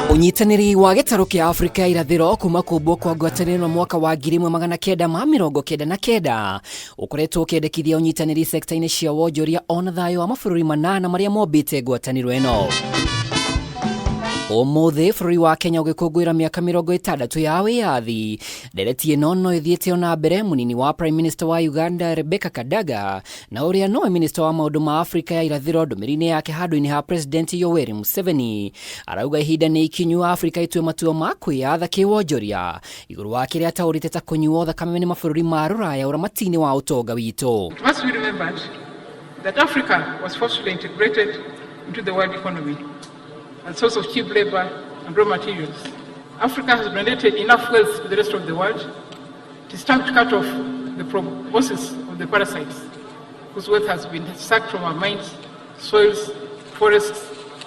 Unyitaniri wa gĩtarũ kĩa Afrika ya irathĩro kuma kũmbwo kwa ngwatanĩro mwaka wa 1999 ũkoretwo ũkĩendekithia unyitaniri sekta-inĩ cia wonjoria ona thayũ wa mabũrũri manana marĩa mombĩte ngwatanĩro ĩno. Ũmũthĩ bũrũri wa Kenya ũgĩkũngũĩra mĩaka 60 ya wĩyathi. Ndereti ĩno no ĩthiĩte ona mbere mũnini wa Prime Minister wa Uganda Rebecca Kadaga na ũrĩa nowe Minister wa maũndũ ma Afrika ya irathĩro ndũmĩrĩri yake handũ-inĩ ha President Yoweri Museveni arauga ihinda nĩ ikinyu Afrika itue matua ma kwĩyatha kĩwonjoria igũrũ wa kĩrĩa ataũrĩte ta kũnyuo thakame nĩ mabũrũri ma rũraya ũramati-inĩ wa ũtonga witũ. It must be remembered that Africa was forcefully integrated into the world economy, a source of cheap labor and raw materials. Africa has donated enough wealth to the rest of the world. It is time to cut off the proboscis of the parasites whose wealth has been sucked from our mines, soils, forests,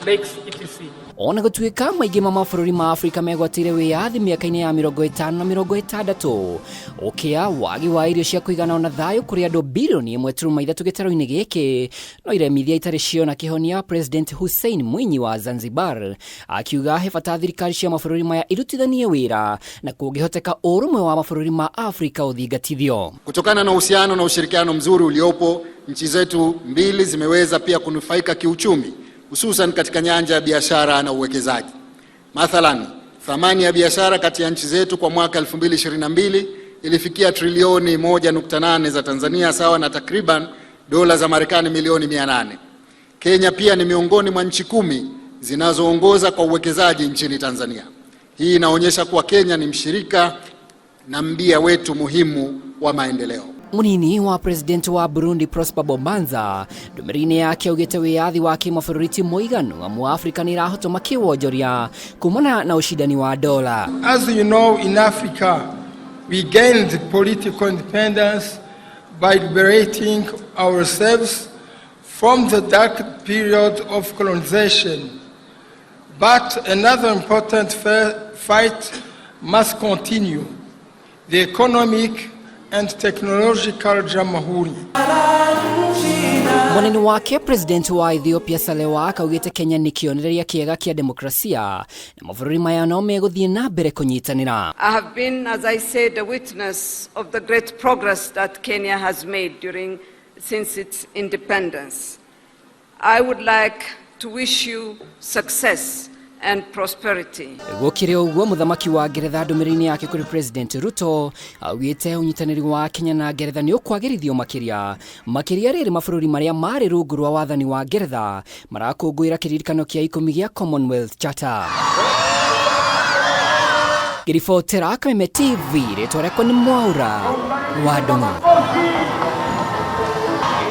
lakes, etc. Ona gũtuĩka maingĩ ma mabũrũri ma Afrika megwatĩire wĩyathi mĩaka-inĩ ya 50 na 60, ũkĩa wagi wa irio cia kũigana ona thayũ kũrĩ andũ bilioni 1.3 gĩtarũ-inĩ gĩkĩ no iremithia itarĩ ciona kĩhonia President Hussein Mwinyi wa Zanzibar akiuga he bata thirikari cia mabũrũri maya irutithanie wĩra na kũngĩhoteka ũrũmwe wa mabũrũri ma Afrika ũthingatithio. Kutokana na uhusiano na ushirikiano mzuri uliopo, nchi zetu mbili zimeweza pia kunufaika kiuchumi, hususan katika nyanja ya biashara na uwekezaji. Mathalan, thamani ya biashara kati ya nchi zetu kwa mwaka 2022 ilifikia trilioni 1.8 za Tanzania sawa na takriban dola za Marekani milioni 800. Kenya pia ni miongoni mwa nchi 10 zinazoongoza kwa uwekezaji nchini Tanzania. Hii inaonyesha kuwa Kenya ni mshirika na mbia wetu muhimu wa maendeleo. Munini wa President wa Burundi Prosper Bombanza ndũmĩrĩri yake augĩte wĩyathi wa kĩmabũrũri mũiganu amwe Afrika nĩ irahotoma kĩwonjoria kumana na ushindani wa dola. As you know, in Africa we gained political independence by liberating ourselves from the dark period of colonization. But another important fight must continue: the economic and technological jamhuri. Mwanini wake President wa Ethiopia Salewa akaugĩte Kenya nĩ kĩonereria kĩega kĩa demokrasia na mabũrũri maya no megũthiĩ na mbere kũnyitanĩra. I have been, as I said, a witness of the great progress that Kenya has made since its independence. I would like to wish you success and prosperity. Gũkĩrĩ ũguo mũthamaki wa Ngeretha ndũmĩrĩri yake kũrĩ President Ruto augĩte unyitanĩri wa Kenya na Ngeretha nĩ ũkwagĩrithio makĩria rĩrĩ mabũrũri marĩa marĩ rungu rwa wathani wa Ngeretha marakũngũĩra kĩririkano kĩa 10 gĩa Commonwealth Charter. Ngĩribotera Kameme TV rĩtwa rĩakwa nĩ Mwaura wa Ndung'u.